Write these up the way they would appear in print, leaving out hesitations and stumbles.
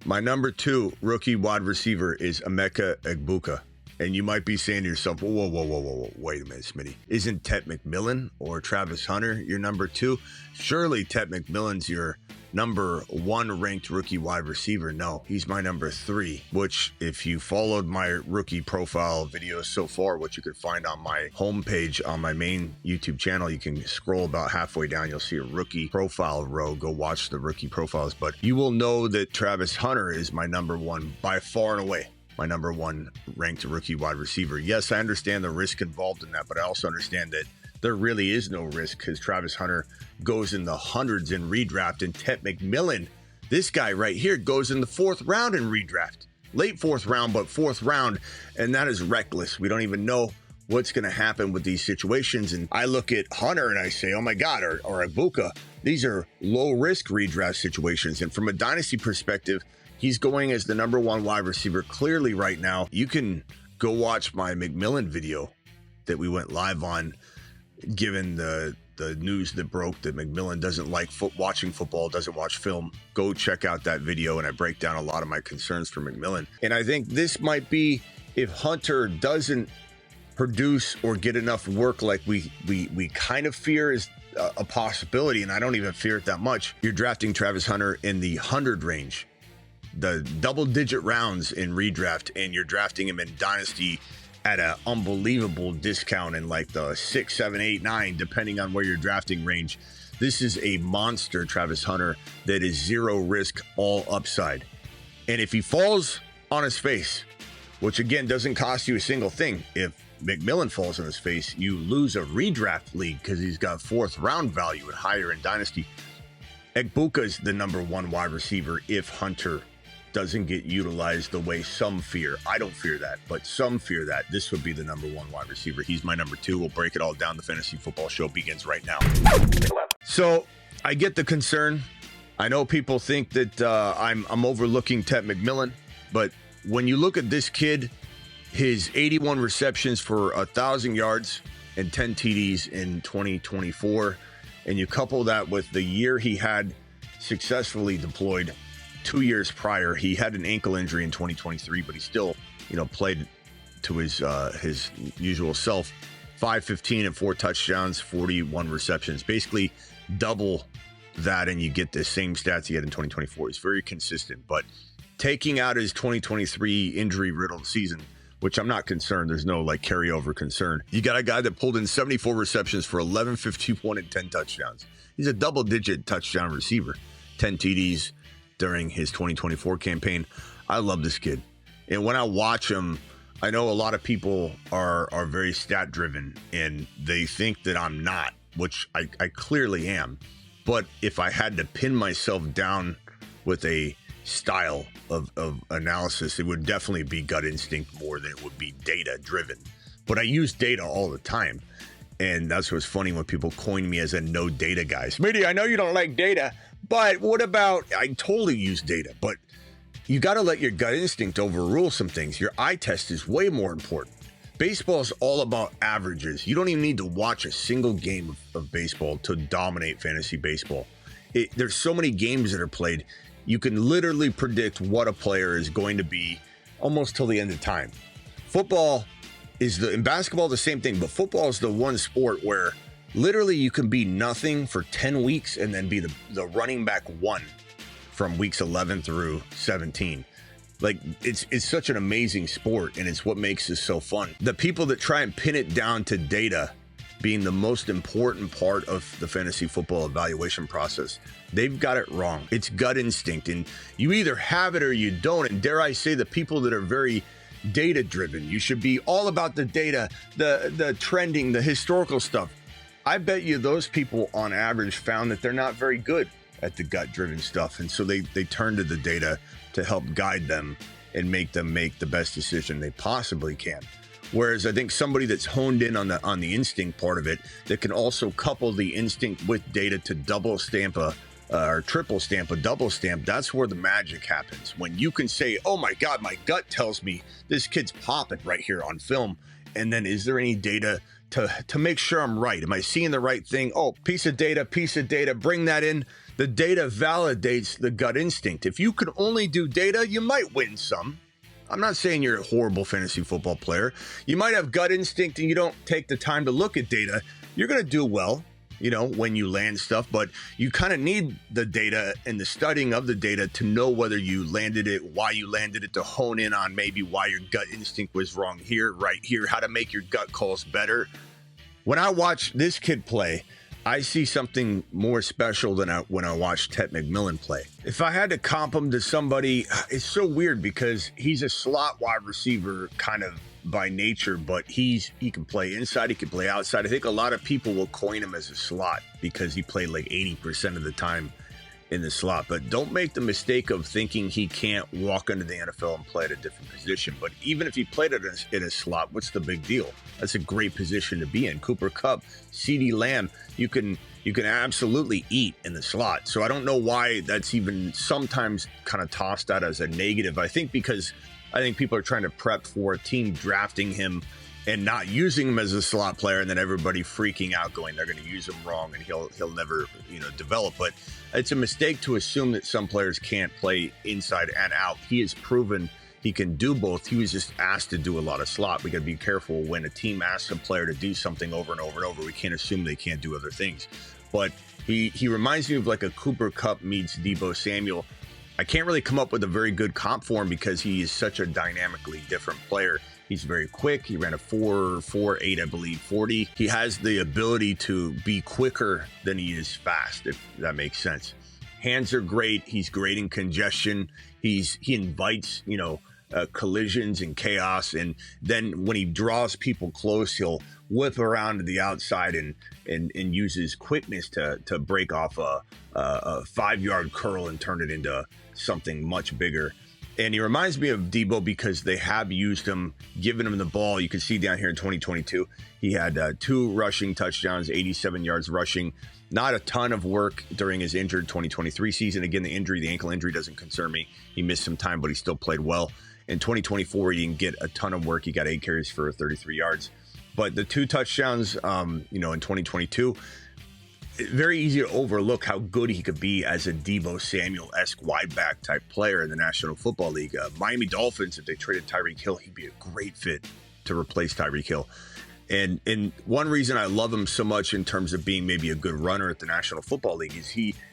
My number 2 rookie wide receiver is Emeka Egbuka. And you might be saying to yourself, whoa, wait a minute, Smitty. Isn't Ted McMillan or Travis Hunter your number 2? Surely Ted McMillan's your number 1 ranked rookie wide receiver. No, he's my number 3, which if you followed my rookie profile videos so far, which you could find on my homepage on my main YouTube channel, you can scroll about halfway down. You'll see a rookie profile row. Go watch the rookie profiles. But you will know that Travis Hunter is my number 1 by far and away. My number 1 ranked rookie wide receiver. Yes, I understand the risk involved in that, but I also understand that there really is no risk because Travis Hunter goes in the hundreds in redraft, and Ted McMillan, this guy right here, goes in the 4th round in redraft. Late 4th round, but 4th round, and that is reckless. We don't even know what's going to happen with these situations. And I look at Hunter and I say, oh my God, or Egbuka, these are low-risk redraft situations. And from a dynasty perspective, he's going as the number 1 wide receiver clearly right now. You can go watch my McMillan video that we went live on, given the news that broke that McMillan doesn't like watching football, doesn't watch film. Go check out that video, and I break down a lot of my concerns for McMillan. And I think this might be, if Hunter doesn't produce or get enough work like we kind of fear is a possibility, and I don't even fear it that much, you're drafting Travis Hunter in the 100 range, the double-digit rounds in redraft, and you're drafting him in dynasty at an unbelievable discount in like the 6, 7, 8, 9, depending on where you're drafting range. This is a monster, Travis Hunter, that is 0 risk, all upside. And if he falls on his face, which again doesn't cost you a single thing, if McMillan falls on his face, you lose a redraft league because he's got 4th round value and higher in dynasty. Egbuka is the number 1 wide receiver if Hunter doesn't get utilized the way some fear. I don't fear that, but some fear that. This would be the number 1 wide receiver. He's my number 2. We'll break it all down. The Fantasy Football Show begins right now. So I get the concern. I know people think that I'm overlooking Ted McMillan, but when you look at this kid, his 81 receptions for 1,000 yards and 10 TDs in 2024, and you couple that with the year he had successfully deployed 2 years prior. He had an ankle injury in 2023, but he still, played to his usual self. 515 and 4 touchdowns, 41 receptions, basically double that, and you get the same stats he had in 2024. He's very consistent, but taking out his 2023 injury-riddled season, which I'm not concerned. There's no carryover concern. You got a guy that pulled in 74 receptions for 11, 51, and 10 touchdowns. He's a double-digit touchdown receiver. 10 TDs during his 2024 campaign. I love this kid. And when I watch him, I know a lot of people are very stat driven and they think that I'm not, which I clearly am. But if I had to pin myself down with a style of analysis, it would definitely be gut instinct more than it would be data driven. But I use data all the time. And that's what's funny when people coin me as a no data guy. Smitty, I know you don't like data, but what about, I totally use data, but you got to let your gut instinct overrule some things. Your eye test is way more important. Baseball is all about averages. You don't even need to watch a single game of baseball to dominate fantasy baseball. There's so many games that are played. You can literally predict what a player is going to be almost till the end of time. Football in basketball, the same thing, but football is the one sport where literally you can be nothing for 10 weeks and then be the running back 1 from weeks 11 through 17. It's such an amazing sport, and it's what makes this so fun. The people that try and pin it down to data being the most important part of the fantasy football evaluation process, they've got it wrong. It's gut instinct, and you either have it or you don't. And dare I say, the people that are very data driven, you should be all about the data, the trending, the historical stuff. I bet you those people on average found that they're not very good at the gut driven stuff, and so they turn to the data to help guide them and make them make the best decision they possibly can. Whereas I think somebody that's honed in on the instinct part of it, that can also couple the instinct with data to double stamp or triple stamp a double stamp, that's where the magic happens. When you can say, oh my God, my gut tells me this kid's popping right here on film. And then is there any data to make sure I'm right. Am I seeing the right thing? Oh, piece of data, bring that in. The data validates the gut instinct. If you could only do data, you might win some. I'm not saying you're a horrible fantasy football player. You might have gut instinct and you don't take the time to look at data. You're going to do well, when you land stuff, but you kind of need the data and the studying of the data to know whether you landed it, why you landed it, to hone in on maybe why your gut instinct was wrong here, right here, how to make your gut calls better. When I watch this kid play, I see something more special than when I watch Ted McMillan play. If I had to comp him to somebody, it's so weird because he's a slot wide receiver kind of by nature, but he can play inside, he can play outside. I think a lot of people will coin him as a slot because he played like 80% of the time in the slot. But don't make the mistake of thinking he can't walk into the NFL and play at a different position. But even if he played in a slot, what's the big deal? That's a great position to be in. Cooper Kupp, CeeDee Lamb, you can absolutely eat in the slot. So I don't know why that's even sometimes kind of tossed out as a negative. I think people are trying to prep for a team drafting him and not using him as a slot player, and then everybody freaking out going, they're going to use him wrong and he'll never, develop. But it's a mistake to assume that some players can't play inside and out. He has proven he can do both. He was just asked to do a lot of slot. We got to be careful when a team asks a player to do something over and over and over. We can't assume they can't do other things. But he reminds me of like a Cooper Kupp meets Deebo Samuel. I can't really come up with a very good comp for him because he is such a dynamically different player. He's very quick. He ran a 4.48, I believe, 40. He has the ability to be quicker than he is fast, if that makes sense. Hands are great. He's great in congestion. He invites, collisions and chaos. And then when he draws people close, he'll whip around to the outside and use his quickness to break off a 5-yard curl and turn it into something much bigger. And he reminds me of Deebo because they have used him, given him the ball. You can see down here in 2022, he had 2 rushing touchdowns, 87 yards rushing. Not a ton of work during his injured 2023 season. Again, the ankle injury doesn't concern me. He missed some time, but he still played well. In 2024, he didn't get a ton of work. He got 8 carries for 33 yards. But the 2 touchdowns, in 2022, very easy to overlook how good he could be as a Deebo Samuel-esque wide back type player in the National Football League. Miami Dolphins, if they traded Tyreek Hill, he'd be a great fit to replace Tyreek Hill. And one reason I love him so much in terms of being maybe a good runner at the National Football League is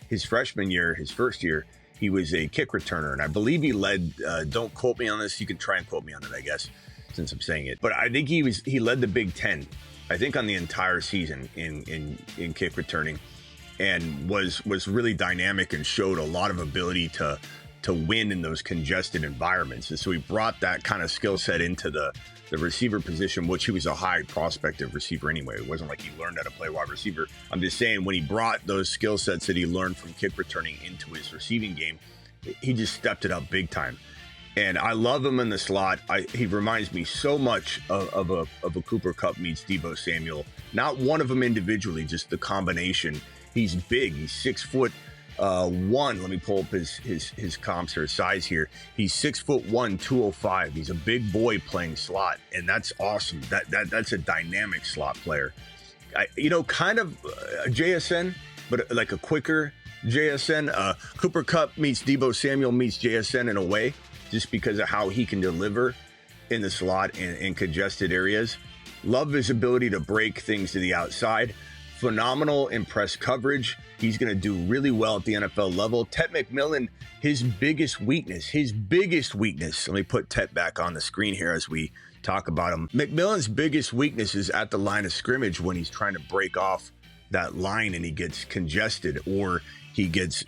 his freshman year, his first year, he was a kick returner. And I believe he led, don't quote me on this, you can try and quote me on it, I guess, since I'm saying it. But I think he led the Big Ten, I think, on the entire season in kick returning, and was really dynamic and showed a lot of ability to win in those congested environments. And so he brought that kind of skill set into the receiver position, which he was a high prospective receiver anyway. It wasn't like he learned how to play wide receiver. I'm just saying, when he brought those skill sets that he learned from kick returning into his receiving game, he just stepped it up big time. And I love him in the slot. He reminds me so much of a Cooper Kupp meets Deebo Samuel. Not one of them individually, just the combination. He's big. He's 6'1". Let me pull up his comps or his size here. He's 6'1", 205. He's a big boy playing slot, and that's awesome. That's a dynamic slot player. Kind of a JSN, but like a quicker JSN. Cooper Kupp meets Deebo Samuel meets JSN in a way, just because of how he can deliver in the slot and in congested areas. Love his ability to break things to the outside. Phenomenal in press coverage. He's going to do really well at the NFL level. Ted McMillan, his biggest weakness, let me put Ted back on the screen here as we talk about him. McMillan's biggest weakness is at the line of scrimmage when he's trying to break off that line and he gets congested or he gets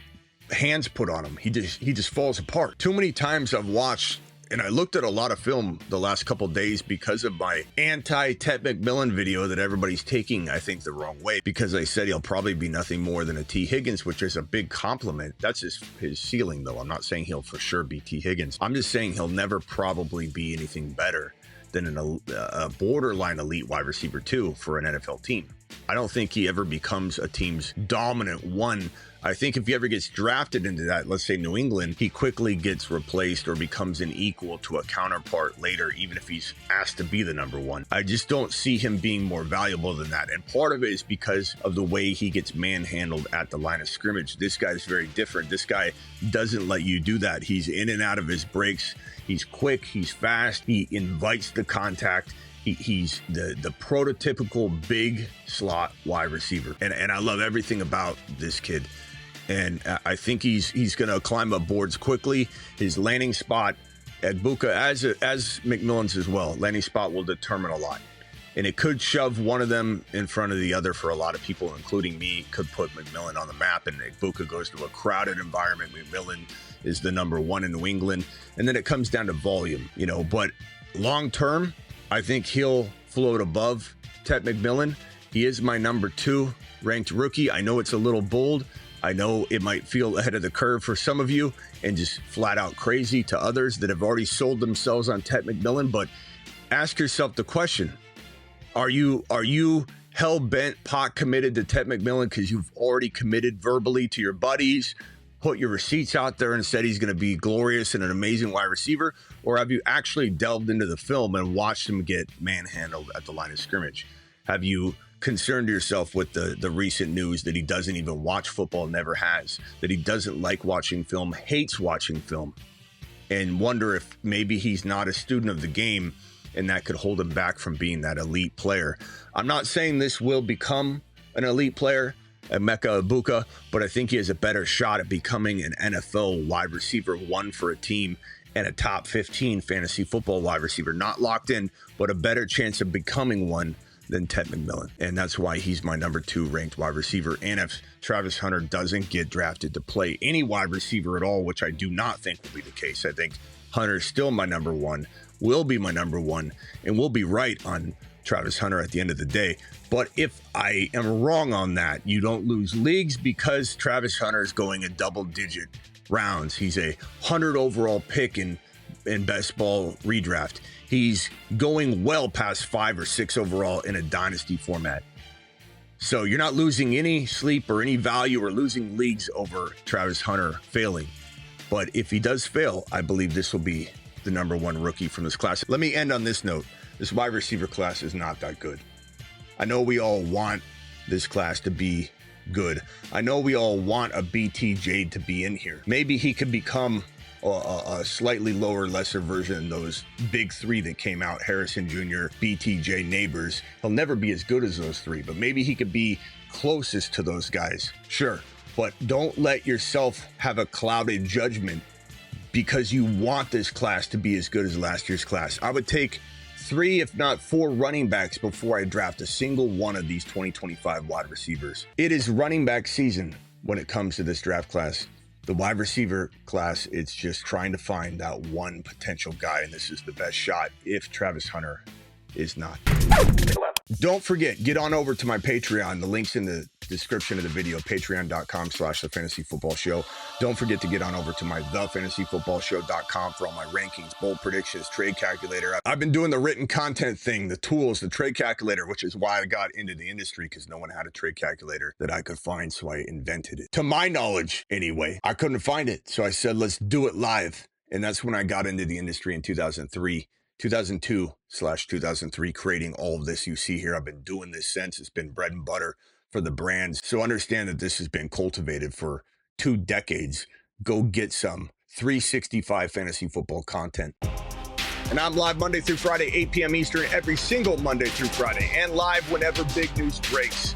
hands put on him. He just falls apart. Too many times I've watched, and I looked at a lot of film the last couple of days because of my anti-Ted McMillan video that everybody's taking, I think, the wrong way, because I said he'll probably be nothing more than a T. Higgins, which is a big compliment. That's his ceiling, though. I'm not saying he'll for sure be T. Higgins. I'm just saying he'll never probably be anything better than a borderline elite wide receiver 2 for an NFL team. I don't think he ever becomes a team's dominant one I think if he ever gets drafted into that, let's say New England, he quickly gets replaced or becomes an equal to a counterpart later, even if he's asked to be the number one. I just don't see him being more valuable than that. And part of it is because of the way he gets manhandled at the line of scrimmage. This guy's very different. This guy doesn't let you do that. He's in and out of his breaks. He's quick. He's fast. He invites the contact. He's the prototypical big slot wide receiver. And I love everything about this kid. And I think he's going to climb up boards quickly. His landing spot, Egbuka, as McMillan's as well, landing spot will determine a lot. And it could shove one of them in front of the other for a lot of people, including me. Could put McMillan on the map, and Egbuka goes to a crowded environment. McMillan is the number one in New England. And then it comes down to volume, But long term, I think he'll float above Tet McMillan. He is my number 2 ranked rookie. I know it's a little bold. I know it might feel ahead of the curve for some of you and just flat out crazy to others that have already sold themselves on Tet McMillan. But ask yourself the question, are you hell-bent, pot committed to Tet McMillan because you've already committed verbally to your buddies, put your receipts out there and said he's going to be glorious and an amazing wide receiver? Or have you actually delved into the film and watched him get manhandled at the line of scrimmage? Have you concerned yourself with the recent news that he doesn't even watch football, never has, that he doesn't like watching film, hates watching film, and wonder if maybe he's not a student of the game and that could hold him back from being that elite player? I'm not saying this will become an elite player, Emeka Egbuka, but I think he has a better shot at becoming an NFL wide receiver 1 for a team and a top 15 fantasy football wide receiver. Not locked in, but a better chance of becoming one than Tet McMillan. And that's why he's my number 2 ranked wide receiver. And if Travis Hunter doesn't get drafted to play any wide receiver at all, which I do not think will be the case, I think Hunter's still my number 1, will be my number 1, and will be right on Travis Hunter at the end of the day. But if I am wrong on that, you don't lose leagues because Travis Hunter is going in double-digit rounds. He's a 100 overall pick in best ball redraft. He's going well past 5 or 6 overall in a dynasty format. So you're not losing any sleep or any value or losing leagues over Travis Hunter failing. But if he does fail, I believe this will be the number 1 rookie from this class. Let me end on this note. This wide receiver class is not that good. I know we all want this class to be good. I know we all want a BTJ to be in here. Maybe he could become a slightly lower, lesser version of those big 3 that came out, Harrison Jr., BTJ, Neighbors. He'll never be as good as those 3, but maybe he could be closest to those guys. Sure, but don't let yourself have a clouded judgment because you want this class to be as good as last year's class. I would take 3, if not 4 running backs before I draft a single one of these 2025 wide receivers. It is running back season when it comes to this draft class. The wide receiver class, it's just trying to find that one potential guy, and this is the best shot if Travis Hunter is not. Don't forget, get on over to my Patreon. The link's in the description of the video, patreon.com/thefantasyfootballshow. Don't forget to get on over to my thefantasyfootballshow.com for all my rankings, bold predictions, trade calculator. I've been doing the written content thing, the tools, the trade calculator, which is why I got into the industry, because no one had a trade calculator that I could find, so I invented it. To my knowledge, anyway, I couldn't find it, so I said, let's do it live. And that's when I got into the industry in 2002/2003, creating all of this you see here. I've been doing this since. It's been bread and butter for the brands. So understand that this has been cultivated for 2 decades. Go get some 365 fantasy football content. And I'm live Monday through Friday, 8 p.m. Eastern, every single Monday through Friday, and live whenever big news breaks.